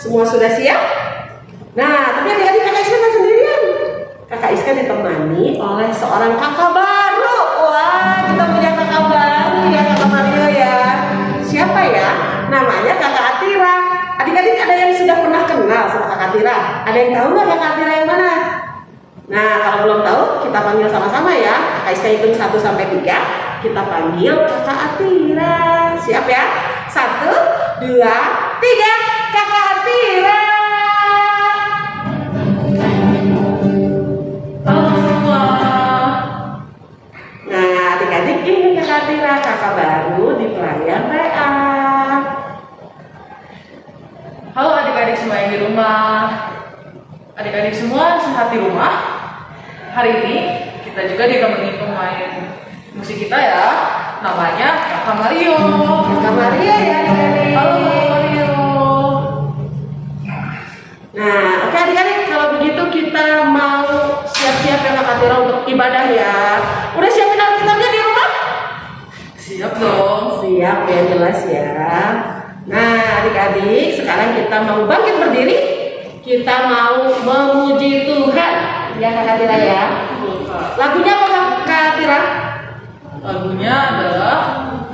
Semua sudah siap? Nah, tapi adik-adik kakak Iska kan sendirian. Kakak Iska ditemani oleh seorang kakak baru. Wah, kita punya kakak baru ya, kakak Mario ya. Siapa ya? Namanya kakak Atira. Adik-adik ada yang sudah pernah kenal sama kakak Atira? Ada yang tahu nggak kakak Atira yang mana? Nah, kalau belum tahu, kita panggil sama-sama ya. Kakak Iska hitung 1 sampai 3. Kita panggil kakak Atira. Siap ya? 1, 2, 3. Kakak Atira. Halo semua. Nah, adik-adik ini kakak Atira, kakak baru di pelayan PA. Halo adik-adik semua yang di rumah. Adik-adik semua sehat di rumah. Hari ini kita juga ditemani pemain musik kita ya. Namanya Kakak Mario. Kakak Maria ya adik-adik. Halo Kakak Mario. Nah, oke adik-adik, kalau begitu kita mau siap-siap ya kakak Atira untuk ibadah ya. Udah siapin Alkitabnya di rumah? Siap dong. Siap ya, jelas ya. Nah, adik-adik, sekarang kita mau bangkit berdiri. Kita mau memuji Tuhan. Ya kakak Atira ya. Lagunya apa kakak Atira? Lagunya adalah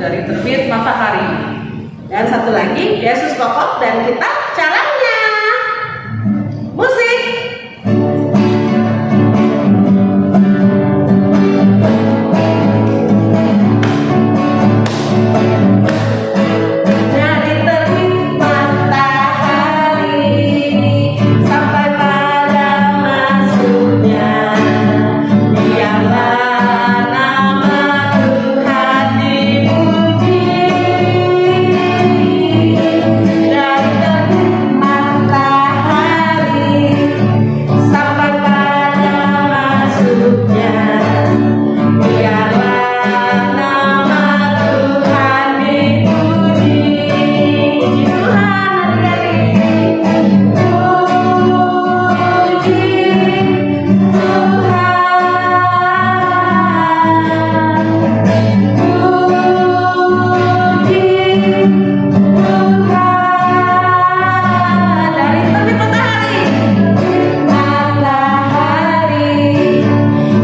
Dari Terbit Matahari. Dan satu lagi, Yesus pokok dan kita caranya. Musik. Dari terbit matahari sampai pada masuknya, biarlah nama Tuhan dipuji. Dari terbit matahari sampai pada masuknya, biarlah nama Tuhan dipuji. Tuhan adik-adik, puji Tuhan. Dari terbit matahari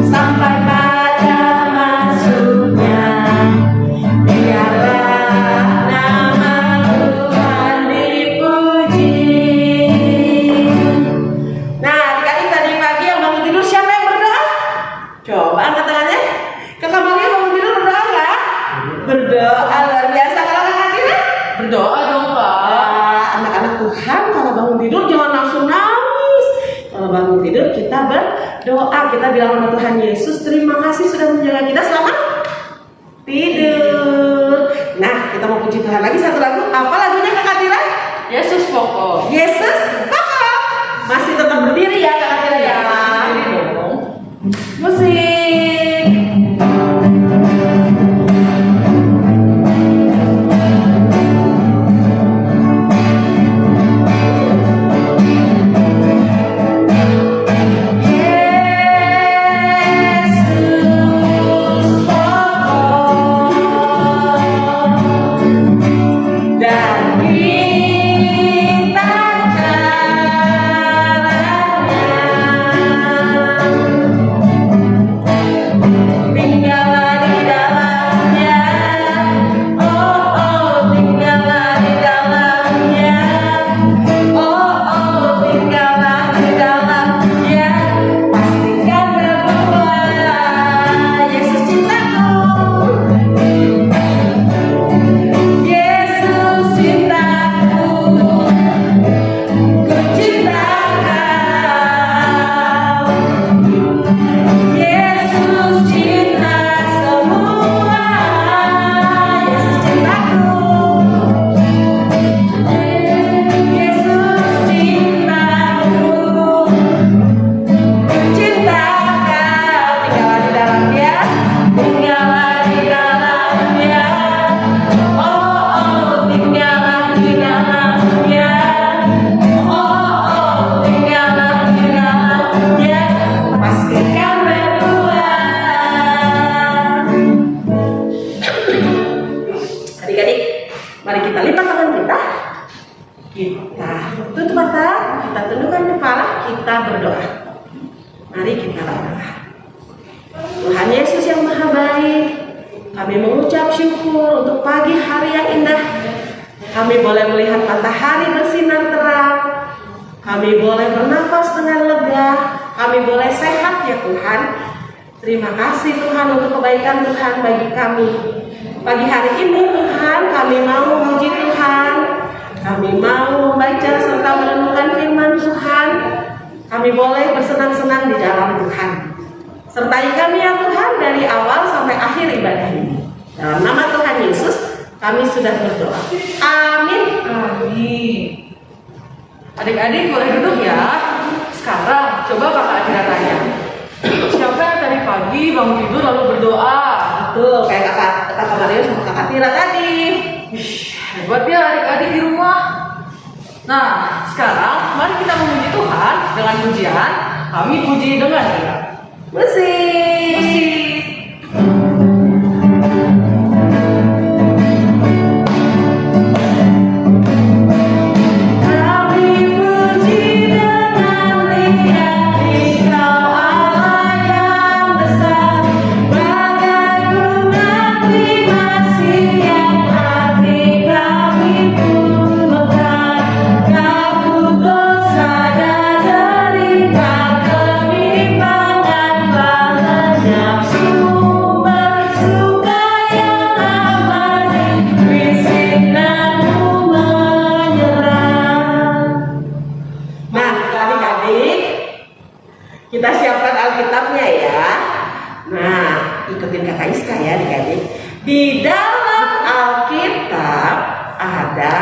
sampai pada masuknya, biarlah nama Tuhan dipuji. Nah, adik-adik tadi pagi yang bangun tidur siapa yang berdoa? Coba angkat tangannya. Kakak Maria bangun tidur berdoa nggak? Berdoa luar biasa. Kalau kakak Tira? Berdoa dong Pak. Anak-anak Tuhan kalau bangun tidur jangan langsung nangis. Kalau bangun tidur kita berdoa, kita bilang sama Tuhan Yesus, terima kasih sudah menjaga kita selamat tidur. Nah, kita mau puji Tuhan lagi satu lagu. Apa lagunya kakak Tira? Yesus pokok. Yesus pokok. Masih tetap berdiri ya kakak Tira ya. Berdiri dong. Musik. Yesus pokok dan Kita tutup mata, kita tundukkan kepala, kita berdoa. Mari kita berdoa. Tuhan Yesus yang Maha Baik, kami mengucap syukur untuk pagi hari yang indah. Kami boleh melihat matahari bersinar terang. Kami boleh bernafas dengan lega. Kami boleh sehat ya Tuhan. Terima kasih Tuhan untuk kebaikan Tuhan bagi kami. Pagi hari ini Tuhan, kami mau memuji Tuhan. Kami mau membaca serta merenungkan firman Tuhan. Kami boleh bersenang-senang di dalam Tuhan. Sertai kami ya Tuhan dari awal sampai akhir ibadah ini. Dalam nama Tuhan Yesus, kami sudah berdoa. Amin. Amin. Adik-adik boleh duduk ya. Sekarang coba Kakak Adira tanya. Siapa yang tadi pagi bangun tidur lalu berdoa? Betul, kayak kakak Mario sama kakak Tira tadi. Hebat ya adik-adik di rumah. Nah, sekarang mari kita memuji Tuhan dengan pujian. Kami puji dengan Musik. musik. Kita siapkan Alkitabnya ya. Nah, ikutin kakak Iska ya adik-adik. Di dalam Alkitab ada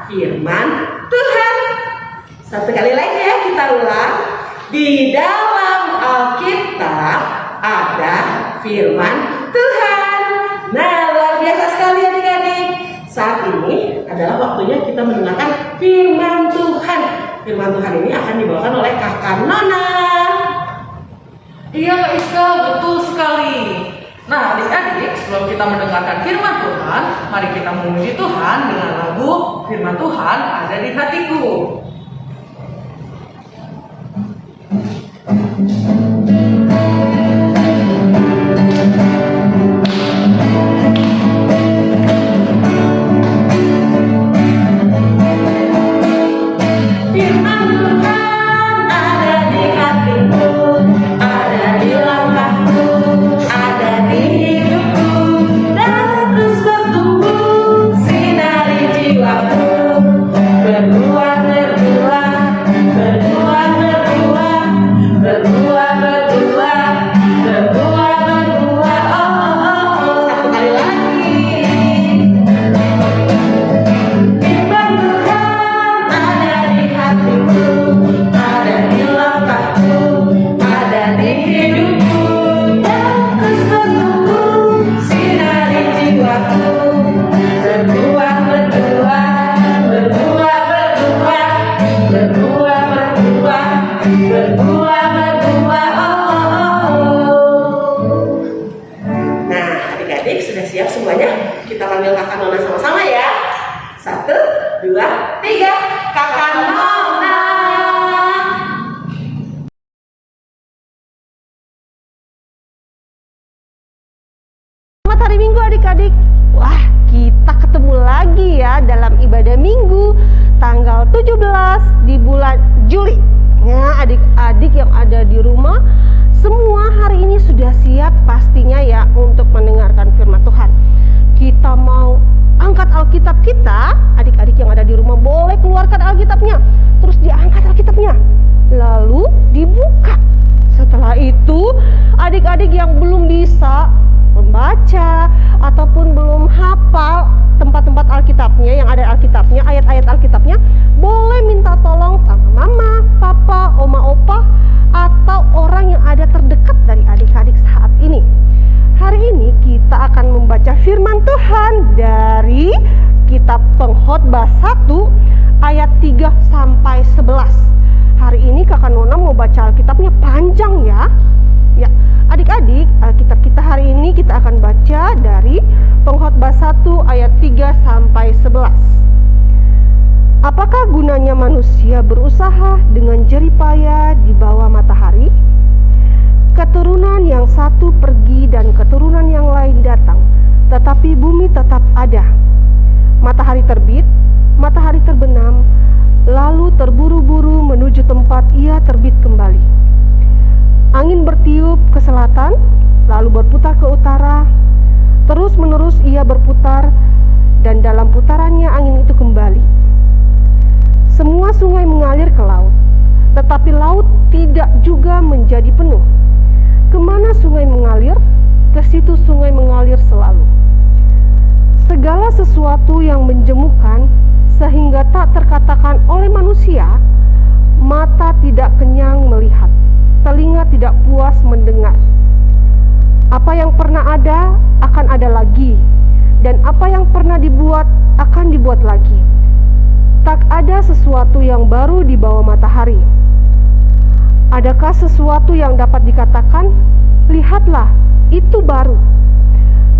firman Tuhan. Satu kali lagi ya kita ulang. Di dalam Alkitab ada firman Tuhan. Nah, luar biasa sekali adik-adik. Saat ini adalah waktunya kita mendengarkan firman Tuhan. Firman Tuhan ini akan dibawakan oleh kakak Nona. Iya Kak Iska, betul sekali. Nah adik-adik, sebelum kita mendengarkan firman Tuhan, mari kita memuji Tuhan dengan lagu Firman Tuhan Ada di Hatiku. Firman Tuhan ada di hatiku, ada di langkahku, ada di hidupku, dan terus bertumbuh sinari jiwaku. Berbuah, berbuah, berbuah, berbuah, berbuah, berbuah, berbuah, berbuah. Oh. Satu kali lagi. Firman Tuhan ada di hatiku, ada di langkahku, ada di hidupku, dan terus bertumbuh sinari jiwaku. Berbuah, berbuah, berbuah, berbuah, berbuah, berbuah, berbuah, berbuah. Oh. Nah, adik-adik sudah siap semuanya? Kita panggil kakak Nona sama-sama ya. 1, 2, 3. Kakak Nona. Selamat hari Minggu adik-adik. Wah, kita ketemu lagi ya dalam ibadah Minggu tanggal 17 di bulan Juli. Ya, adik-adik yang ada di rumah, semua hari ini sudah siap pastinya ya untuk mendengarkan firman Tuhan. Kita mau angkat Alkitab kita, adik-adik yang ada di rumah boleh keluarkan Alkitabnya, terus diangkat Alkitabnya, lalu dibuka. Setelah itu, adik-adik yang belum bisa membaca ataupun belum hafal tempat-tempat Alkitabnya, yang ada Alkitabnya, ayat-ayat Alkitabnya, boleh minta tolong sama mama, papa, oma, opa, atau orang yang ada terdekat dari adik-adik saat ini. Hari ini kita akan membaca firman Tuhan dari kitab Pengkhotbah 1 ayat 3 sampai 11. Hari ini kakak Nona mau baca Alkitabnya panjang ya. Ya, adik-adik, Alkitab kita hari ini kita akan baca dari Pengkhotbah 1 ayat 3 sampai 11. Apakah gunanya manusia berusaha dengan jerih payah di bawah matahari? Keturunan yang satu pergi dan keturunan yang lain datang, tetapi bumi tetap ada. Matahari terbit, matahari terbenam, lalu terburu-buru menuju tempat ia terbit kembali. Angin bertiup ke selatan, lalu berputar ke utara. Terus-menerus ia berputar, dan dalam putarannya angin itu kembali. Semua sungai mengalir ke laut, tetapi laut tidak juga menjadi penuh. Kemana sungai mengalir, ke situ sungai mengalir selalu. Segala sesuatu yang menjemukan sehingga tak terkatakan oleh manusia, mata tidak kenyang melihat, telinga tidak puas mendengar. Apa yang pernah ada akan ada lagi, dan apa yang pernah dibuat akan dibuat lagi. Tak ada sesuatu yang baru di bawah matahari. Adakah sesuatu yang dapat dikatakan, lihatlah, itu baru?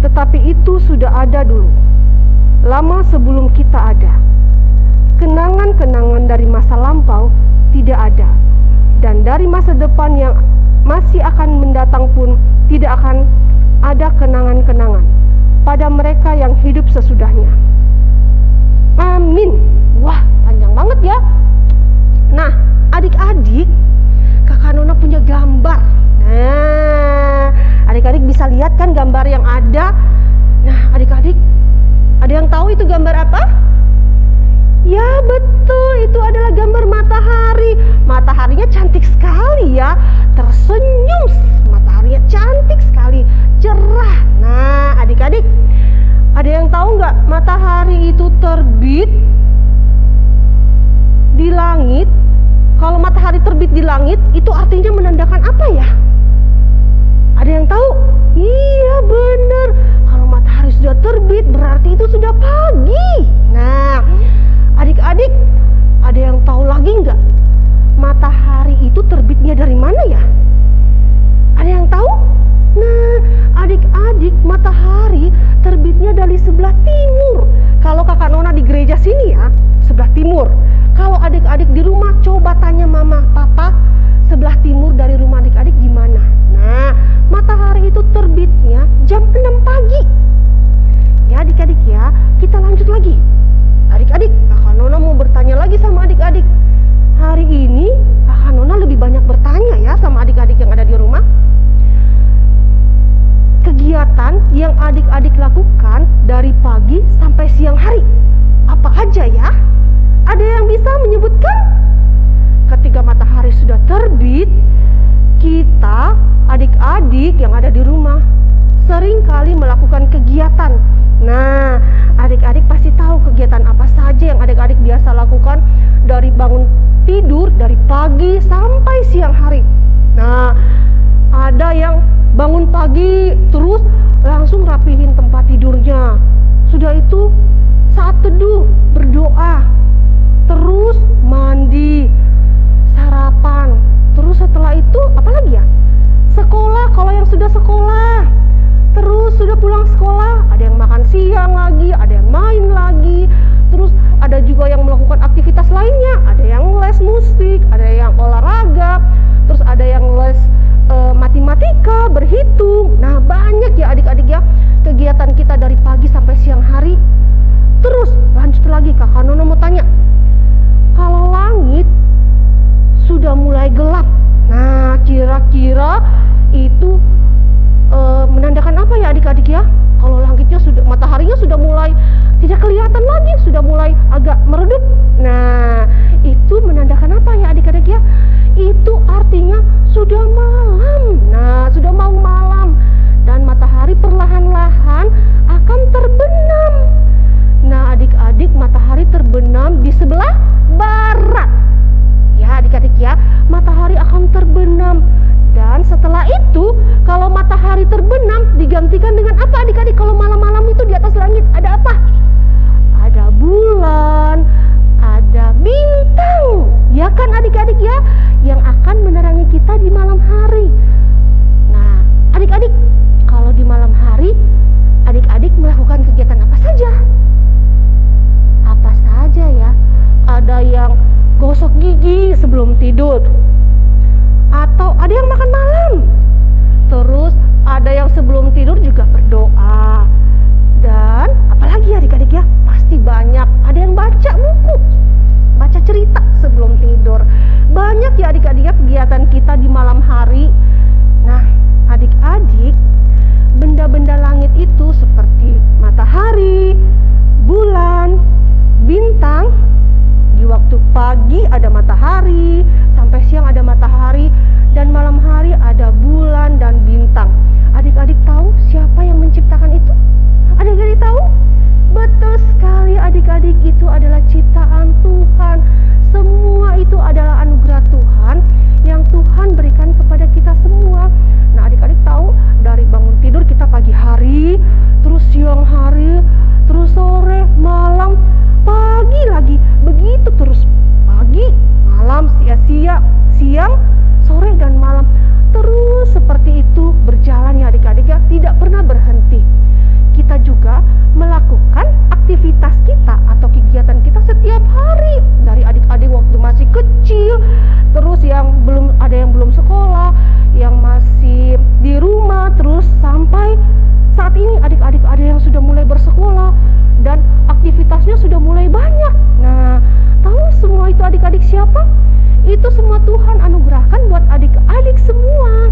Tetapi itu sudah ada dulu, lama sebelum kita ada. Kenangan-kenangan dari masa lampau tidak ada, dan dari masa depan yang masih akan mendatang pun tidak akan ada kenangan-kenangan pada mereka yang hidup sesudahnya. Amin. Wah, panjang banget ya. Nah, adik-adik, Kakak Nona punya gambar. Nah, adik-adik bisa lihat kan gambar yang ada. Nah, adik-adik, ada yang tahu itu gambar apa? Ya, betul, itu adalah gambar matahari. Mataharinya cantik sekali ya, tersenyum. Mataharinya cantik sekali, cerah. Nah, adik-adik, ada yang tahu nggak matahari itu terbit di langit? Kalau matahari terbit di langit, itu artinya menandakan apa ya? Ada yang tahu? Iya, benar. Kalau matahari sudah terbit, berarti itu sudah pagi. Nah, adik-adik, ada yang tahu lagi nggak? Matahari itu terbitnya dari mana ya? Ada yang tahu? Nah, adik-adik, matahari terbitnya dari sebelah timur. Kalau Kakak Nona di gereja sini ya, sebelah timur. Kalau adik-adik di rumah, coba tanya mama, papa, sebelah timur dari rumah adik-adik gimana? Nah, matahari itu terbitnya jam 6 pagi. Ya adik-adik ya, kita lanjut lagi. Adik-adik, Kakak Nona mau bertanya lagi sama adik-adik. Hari ini Kakak Nona lebih banyak bertanya ya sama adik-adik yang ada di rumah. Kegiatan yang adik-adik lakukan dari pagi sampai siang hari, apa aja ya? Ada yang bisa menyebutkan? Ketika matahari sudah terbit, kita adik-adik yang ada di rumah sering kali melakukan kegiatan. Nah, adik-adik pasti tahu kegiatan apa saja yang adik-adik biasa lakukan dari bangun tidur dari pagi sampai siang hari. Nah, ada yang bangun pagi terus langsung rapihin tempat tidurnya. Sudah itu saat teduh berdoa, terus mandi, sarapan, terus setelah itu apa lagi ya? Sekolah, kalau yang sudah sekolah. Terus sudah pulang sekolah, ada yang makan siang lagi, ada yang main lagi. Terus ada juga yang melakukan aktivitas lainnya, ada yang les musik, ada yang olahraga, terus ada yang les matematika, berhitung. Nah, banyak ya adik-adik ya kegiatan kita dari pagi sampai siang hari. Terus lanjut lagi, Kakak Nona mau tanya, kalau langit sudah mulai gelap, nah kira-kira itu menandakan apa ya adik-adik ya? Kalau langitnya sudah, mataharinya sudah mulai tidak kelihatan lagi, sudah mulai agak meredup. Nah, itu menandakan apa ya adik-adik ya? Itu artinya sudah malam. Nah, sudah mau malam dan matahari perlahan-lahan akan terbenam. Nah, adik-adik, matahari terbenam di sebelah barat. Ya, adik-adik ya, matahari akan terbenam. Dan setelah itu, kalau matahari terbenam digantikan dengan apa adik-adik? Kalau malam-malam itu di atas langit ada apa? Ada bulan, ada bintang. sebelum tidur. Atau ada yang makan malam. Terus ada yang sebelum tidur juga berdoa. Dan apalagi adik-adik ya, pasti banyak. Ada yang baca buku, baca cerita sebelum tidur. Banyak ya adik-adik ya kegiatan kita di malam hari. Nah, adik-adik, benda-benda langit itu seperti matahari, bulan, bintang. Di waktu pagi ada matahari, sampai siang ada matahari, dan malam hari ada bulan dan bintang. Adik-adik tahu siapa yang menciptakan itu? Adik-adik tahu? Betul sekali adik-adik, itu adalah ciptaan Tuhan. Semua itu adalah anugerah Tuhan yang Tuhan berikan kepada kita semua. Nah, adik-adik tahu dari bangun tidur kita pagi hari, terus siang hari, terus sore, malam, pagi lagi, begitu terus pagi, malam, siang, sore dan malam. Terus seperti itu berjalan ya adik-adik ya, tidak pernah berhenti. Kita juga melakukan aktivitas kita atau kegiatan kita setiap hari. Dari adik-adik waktu masih kecil, terus yang belum sekolah, yang masih di rumah, terus sampai saat ini adik-adik ada yang sudah mulai bersekolah dan aktivitasnya sudah mulai banyak. Nah, tahu semua itu adik-adik siapa? Itu semua Tuhan anugerahkan buat adik-adik semua.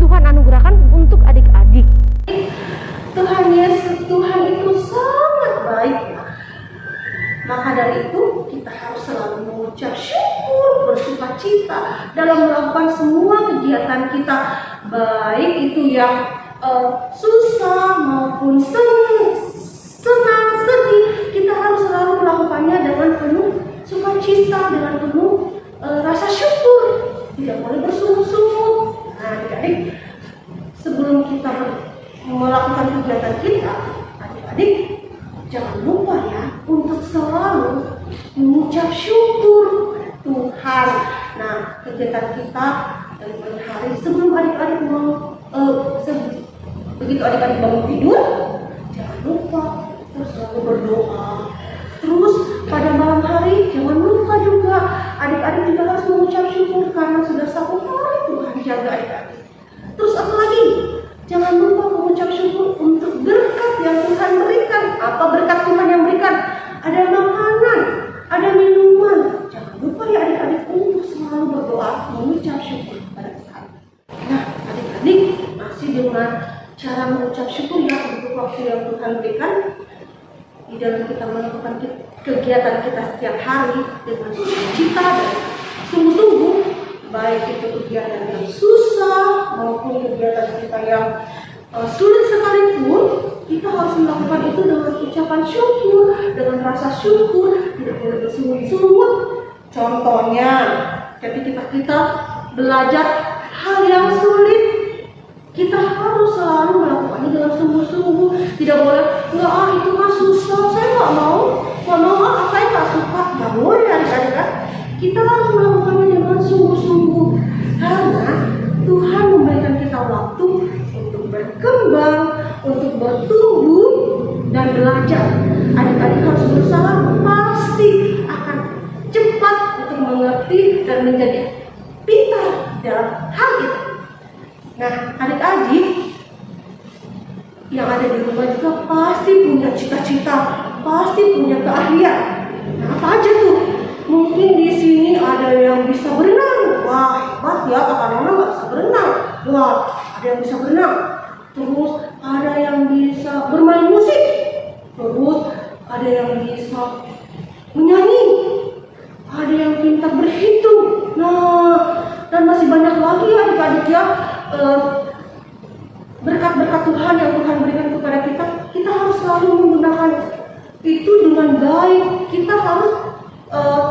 Tuhan anugerahkan untuk adik-adik. Tuhan Yesus, Tuhan itu sangat baik. Maka dari itu kita harus selalu mengucap syukur, bersukacita dalam melakukan semua kegiatan kita, baik itu yang susah maupun senang, sedih. Kita harus selalu melakukannya dengan penuh sukacita, dengan penuh rasa syukur. Tidak boleh bersungut-sungut. Nah, adik-adik, sebelum kita melakukan kegiatan kita, adik-adik jangan lupa ya untuk selalu mengucap syukur Tuhan. Nah, kegiatan kita dari pagi hari sebelum adik-adik begitu adik-adik bangun tidur, jangan lupa terus selalu berdoa. Terus pada malam hari jangan lupa juga adik-adik juga harus mengucap syukur karena sudah satu hari Tuhan jaga adik-adik. Terus apa lagi? Jangan lupa mengucap syukur untuk berkat yang Tuhan berikan. Apa berkat Tuhan yang berikan? Ada makanan, ada minuman. Jangan lupa ya adik-adik untuk selalu berdoa, mengucap syukur kepada Tuhan. Nah, adik-adik masih dengan cara mengucap syukur ya untuk waktu yang Tuhan berikan di dalam kita melakukan kegiatan kita setiap hari dengan sukacita dan sungguh-sungguh. Baik itu kegiatan yang susah maupun kegiatan kita yang sulit sekalipun, kita harus melakukan itu dengan ucapan syukur, dengan rasa syukur, tidak boleh bersungut-sungut. Contohnya, ketika kita belajar hal yang sulit, kita harus selalu melakukannya dengan sungguh-sungguh. Tidak boleh, itu mah susah, saya nggak mau, saya nggak suka. Nggak boleh adik-adik kan? Kita harus melakukannya dengan sungguh-sungguh karena Tuhan memberikan kita waktu untuk berkembang, untuk bertumbuh dan belajar. Adik-adik harus berusaha, pasti akan cepat untuk mengerti dan menjadi pintar dalam hal itu. Nah, adik-adik yang ada di rumah juga pasti punya cita-cita, pasti punya keahlian. Nah, apa aja tuh? Mungkin di sini ada yang bisa berenang. Wah, hebat ya, kakak Nona nggak bisa berenang. Wah, ada yang bisa berenang. Terus ada yang bisa bermain musik. Terus ada yang bisa menyanyi. Ada yang pintar berhitung. Nah, dan masih banyak lagi ya adik-adik ya. Berkat-berkat Tuhan yang Tuhan berikan kepada kita. Kita harus selalu menggunakan itu dengan baik. Kita harus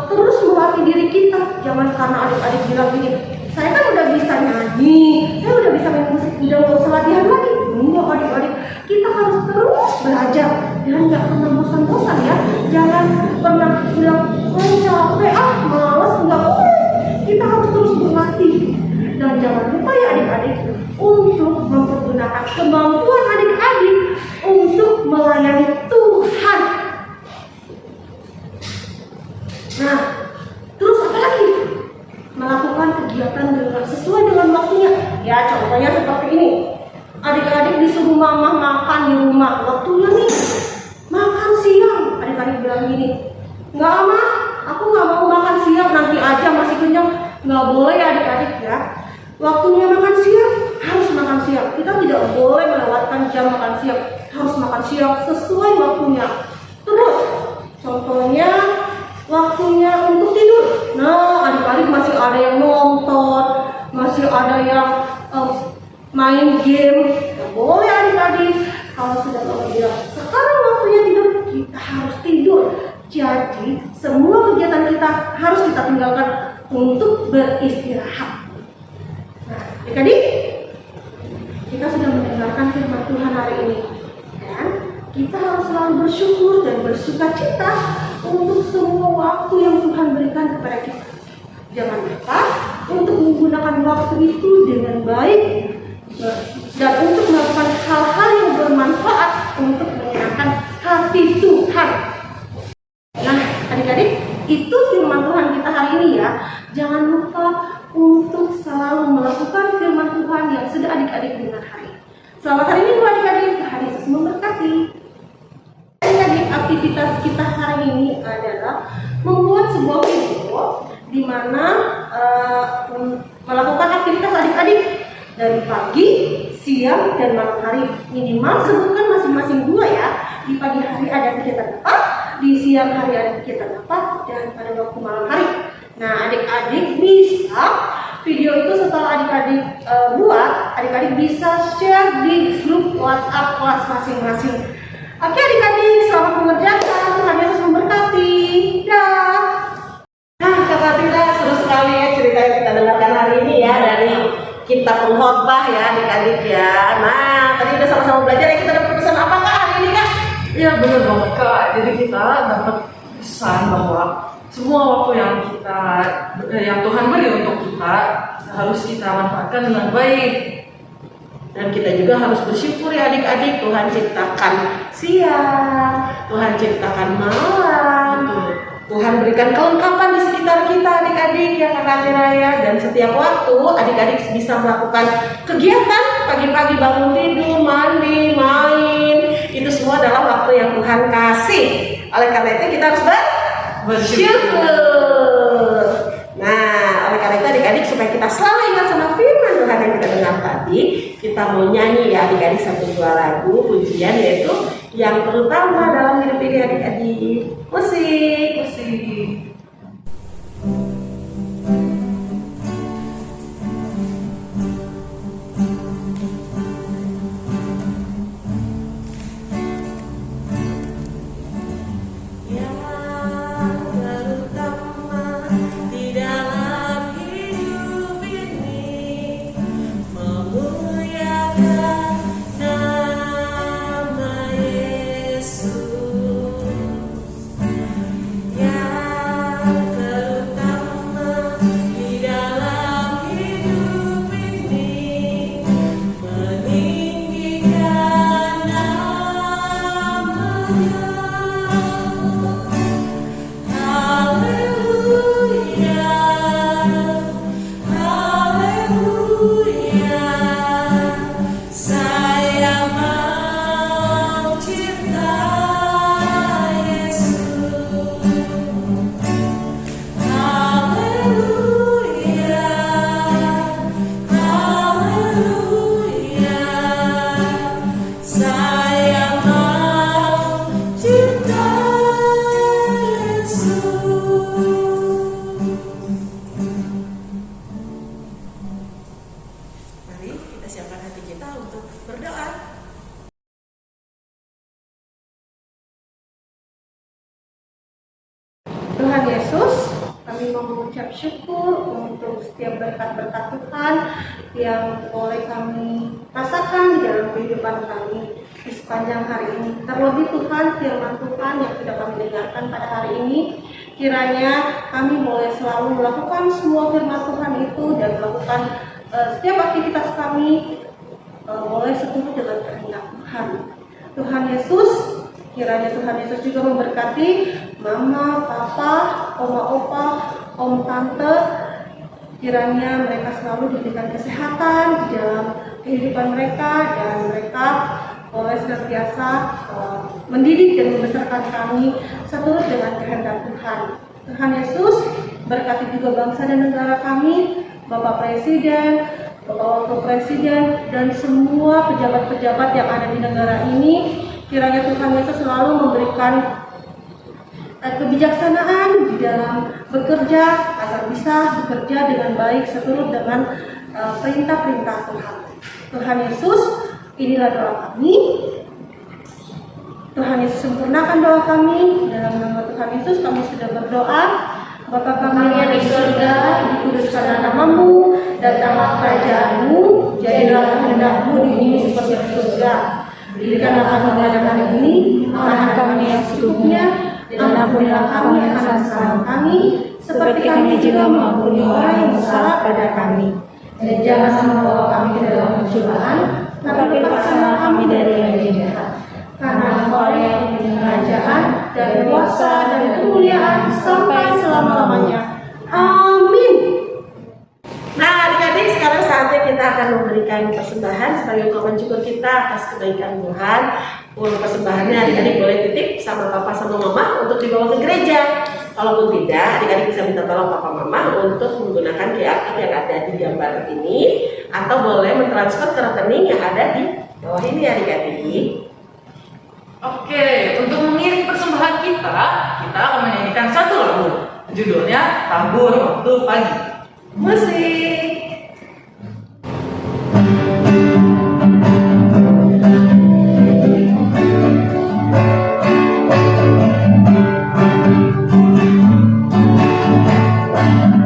terus melatih diri kita. Jangan karena adik-adik bilang gini, saya kan udah bisa nyanyi, saya udah bisa main musik, udah mau latihan lagi. Enggak adik-adik, kita harus terus belajar dan nggak pernah bosan-bosan ya. Jangan pernah bilang saya capek, malas, nggak boleh. Kita harus terus berlatih. Dan jangan lupa ya adik-adik untuk mempergunakan kemampuan adik-adik untuk melayani Tuhan. Nah, terus apa lagi? kegiatan sesuai dengan waktunya. Ya, contohnya seperti ini. Adik-adik disuruh mama makan di rumah, waktunya nih makan siang. Adik-adik bilang gini, nggak ama, aku nggak mau makan siang, nanti aja masih kenyang. Nggak boleh ya adik-adik ya. Waktunya makan siang, harus makan siang. Kita tidak boleh melewatkan jam makan siang. Harus makan siang sesuai waktunya. Terus, contohnya waktunya untuk tidur. Nah, adik-adik masih ada yang nonton, masih ada yang main game. Nggak boleh adik-adik. Kalau sudah mama bilang, sekarang waktunya tidur, kita harus tidur. Jadi, semua kegiatan kita harus kita tinggalkan untuk beristirahat. Nah, adik-adik, kita sudah mendengarkan firman Tuhan hari ini. Dan kita harus selalu bersyukur dan bersuka cita untuk semua waktu yang Tuhan berikan kepada kita. Jangan lupa untuk menggunakan waktu itu dengan baik dan untuk melakukan hal-hal yang bermanfaat untuk menyenangkan hati Tuhan. Nah, adik-adik, itu firman Tuhan kita hari ini ya. Jangan lupa untuk selalu melakukan firman Tuhan yang sudah adik-adik dengar hari ini. Selamat hari Minggu adik-adik, Tuhan Yesus memberkati. Adik-adik, aktivitas kita hari ini adalah membuat sebuah video di mana melakukan aktivitas adik-adik dari pagi, siang, dan malam hari. Minimal sebutkan masing-masing dua ya. Di pagi hari ada kegiatan apa, di siang hari ada kegiatan apa, dan pada waktu malam hari. Nah, adik-adik bisa video itu setelah adik-adik buat, adik-adik bisa share di grup WhatsApp kelas masing-masing. Oke adik-adik, selamat mengerjakan. Tuhan Yesus memberkati. Dah. Nah, Kakak Tina, seru sekali ya cerita yang kita dengarkan hari ini ya dari kitab pengkhotbah ya adik-adik ya. Nah, tadi udah sama-sama belajar ya, kita dapat pesan apa Kak hari ini Kak? Iya benar banget Kak. Jadi kita dapat pesan bahwa semua waktu yang Tuhan beri untuk kita harus kita manfaatkan dengan baik. Dan kita juga harus bersyukur ya adik-adik, Tuhan ciptakan siang, Tuhan ciptakan malam, Tuhan berikan kelengkapan di sekitar kita adik-adik ya Kakak Tira ya. Dan setiap waktu adik-adik bisa melakukan kegiatan pagi-pagi bangun tidur, mandi, main. Itu semua adalah waktu yang Tuhan kasih. Oleh karena itu kita harus bersyukur. Nah, oleh karena itu adik-adik supaya kita selalu ingat sama firman Tuhan yang kita dengar tadi, kita mau nyanyi ya adik-adik satu dua lagu pujian yaitu yang terutama dalam hidup ini adik-adik. Musik. Tuhan Yesus, kami mau mengucap syukur untuk setiap berkat-berkat Tuhan yang boleh kami rasakan di dalam kehidupan kami di sepanjang hari ini. Terlebih Tuhan, firman Tuhan yang sudah kami dengarkan pada hari ini, kiranya kami boleh selalu melakukan semua firman Tuhan itu dan melakukan setiap aktivitas kami boleh seturut dengan kehendak Tuhan. Tuhan Yesus, kiranya Tuhan Yesus juga memberkati mama, papa, oma, opa, om, tante, Kiranya mereka selalu diberikan kesehatan di dalam kehidupan mereka, dan mereka boleh senantiasa mendidik dan membesarkan kami seturut dengan kehendak Tuhan. Tuhan Yesus berkati juga bangsa dan negara kami, Bapak Presiden, Bapak Wakil Presiden, dan semua pejabat-pejabat yang ada di negara ini. Kiranya Tuhan Yesus selalu memberikan kebijaksanaan di dalam bekerja agar bisa bekerja dengan baik seturut dengan perintah-perintah Tuhan. Tuhan Yesus, inilah doa kami. Tuhan Yesus sempurnakan doa kami. Dalam nama Tuhan Yesus kami sudah berdoa. Bapa kami yang di surga, dikuduskanlah namamu, datanglah kerajaanmu, jadilah kehendakmu di bumi seperti di surga. Berikanlah kami pada hari ini makanan kami yang secukupnya, dan ampunilah kami akan kesalahan kami, seperti kami juga mengampuni orang yang bersalah pada kami. Dan jangan membawa kami ke dalam pencobaan, tapi lepaskanlah kami dari yang jahat. Karena Engkau yang punya kerajaan dan kuasa dan kemuliaan sampai selama-lamanya. Amin. Nah, adik-adik, sekarang saatnya kita akan memberikan persembahan sebagai ungkapan syukur kita atas kebaikan Tuhan. Uang persembahannya adik-adik boleh titip sama papa sama mama untuk dibawa ke gereja. Kalaupun tidak, adik-adik bisa minta tolong papa mama untuk menggunakan QR code yang ada di gambar ini, atau boleh mentransfer ke rekening yang ada di bawah ini adik-adik. Oke, untuk mengiring persembahan kita akan menyanyikan satu lagu. Judulnya Tabur Waktu Pagi. Musik.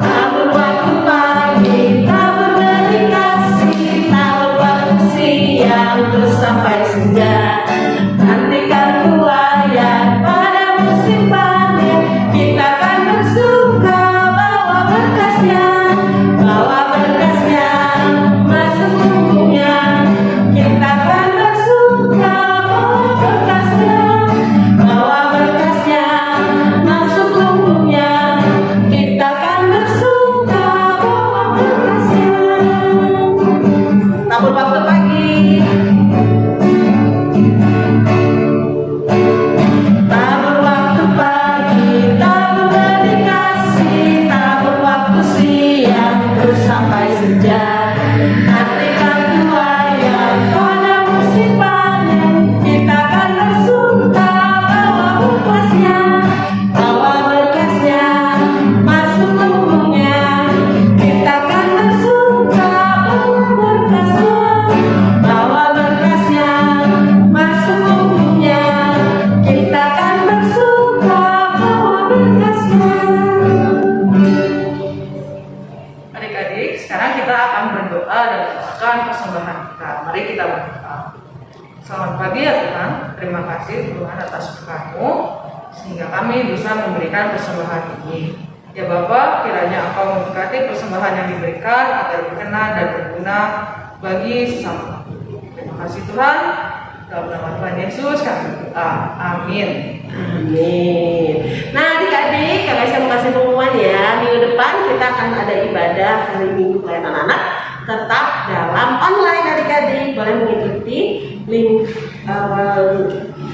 Tabur waktu pagi, tabur dari kasih, tabur waktu siang, terus sampai senja. Nantikan tuayan pada musim panen, kita akan bersuka bawa berkasnya, masuk lumbungnya. Kita akan bersuka bawa berkasnya, masuk lumbungnya. Kita akan bersuka bawa berkasnya. Tabur waktu pagi. Tabur waktu pagi, tabur dari kasih, tabur waktu siang, terus sampai senja. Nantikan tuayan pada musim panen, kita akan bersuka bawa berkasnya, masuk lumbungnya. Kita akan bersuka bawa berkasnya, masuk lumbungnya. Kita akan bersuka bawa berkasnya. Adik-adik, sekarang kita akan berdoa dan menyerahkan persembahan kita. Mari kita berdoa. Selamat pagi ya Tuhan, terima kasih Tuhan atas berkat-Mu sehingga kami bisa memberikan persembahan ini. Ya Bapa, kiranya Engkau memberkati persembahan yang diberikan agar berkenan dan berguna bagi sesama. Terima kasih Tuhan. Dalam nama Tuhan Yesus kami berdoa. Amin. Amin. Nah adik-adik, kami saya mau kasih pengumuman ya. Minggu depan kita akan ada ibadah hari Minggu pelayanan anak, tetap dalam online adik-adik. Boleh mengikuti link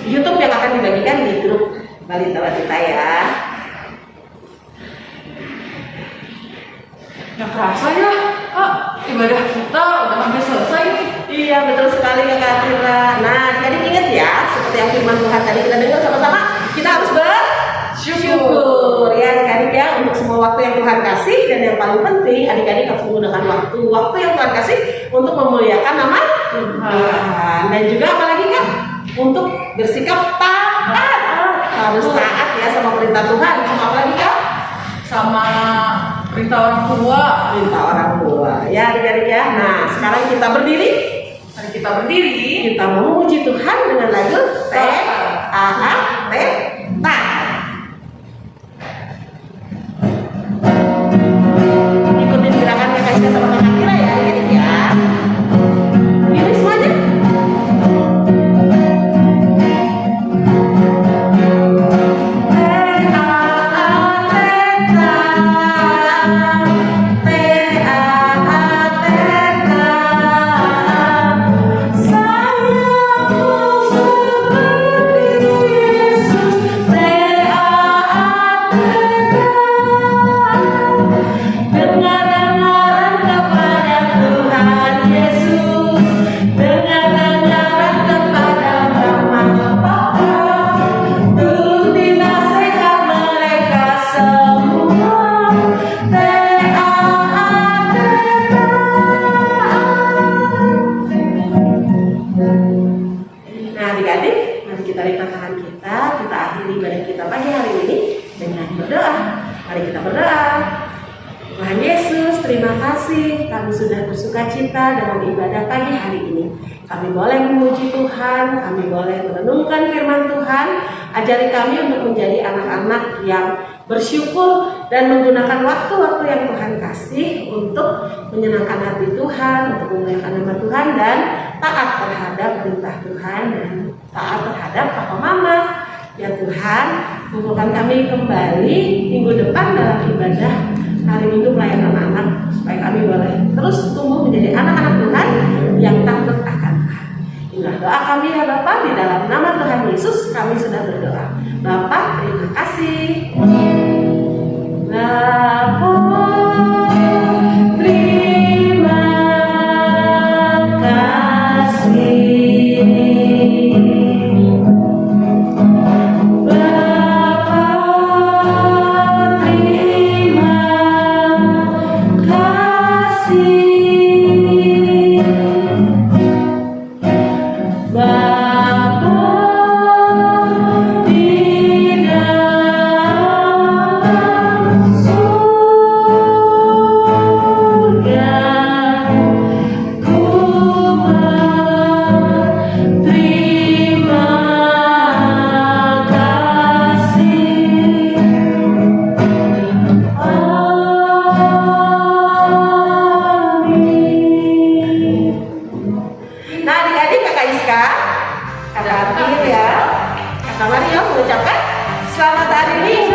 YouTube yang akan dibagikan di grup Balita ya. Yang kerasa ya, ibadah kita udah hampir selesai nih. Iya betul sekali Kakak Tira. Nah adik-adik ingat ya, seperti yang firman Tuhan tadi kita dengar sama-sama, kita harus bersyukur ya adik-adik ya, untuk semua waktu yang Tuhan kasih. Dan yang paling penting adik-adik harus menggunakan waktu yang Tuhan kasih untuk memuliakan nama Tuhan. Dan juga apalagi kan, untuk bersikap taat. Harus taat ya sama perintah Tuhan. Sama apa lagi Kak? Sama perintah orang tua. Perintah orang tua ya adik-adik ya. Nah sekarang kita berdiri. Mari kita berdiri. Kita memuji Tuhan dengan lagu T-A-A-T. Ikutin gerakan Kakak Ika sama Kakak Tira ya adik-adik ya. Ini semuanya. T-A-A-T. kasih, kami sudah bersuka cita dengan ibadah pagi hari ini. Kami boleh memuji Tuhan, kami boleh merenungkan firman Tuhan. Ajari kami untuk menjadi anak-anak yang bersyukur dan menggunakan waktu-waktu yang Tuhan kasih untuk menyenangkan hati Tuhan, untuk memuliakan nama Tuhan, dan taat terhadap perintah Tuhan dan taat terhadap papa mama. Ya Tuhan, kumpulkan kami kembali minggu depan dalam ibadah hari Minggu pelayanan anak, supaya kami boleh terus tumbuh menjadi anak-anak Tuhan yang takut akan Tuhan. Inilah doa kami ya Bapa, di dalam nama Tuhan Yesus kami sudah berdoa. Bapa, terima kasih. Bapa, terima kasih. Nah adik-adik, kakak Iska, kakak Atir ya, kakak Mario mengucapkan selamat hari Minggu.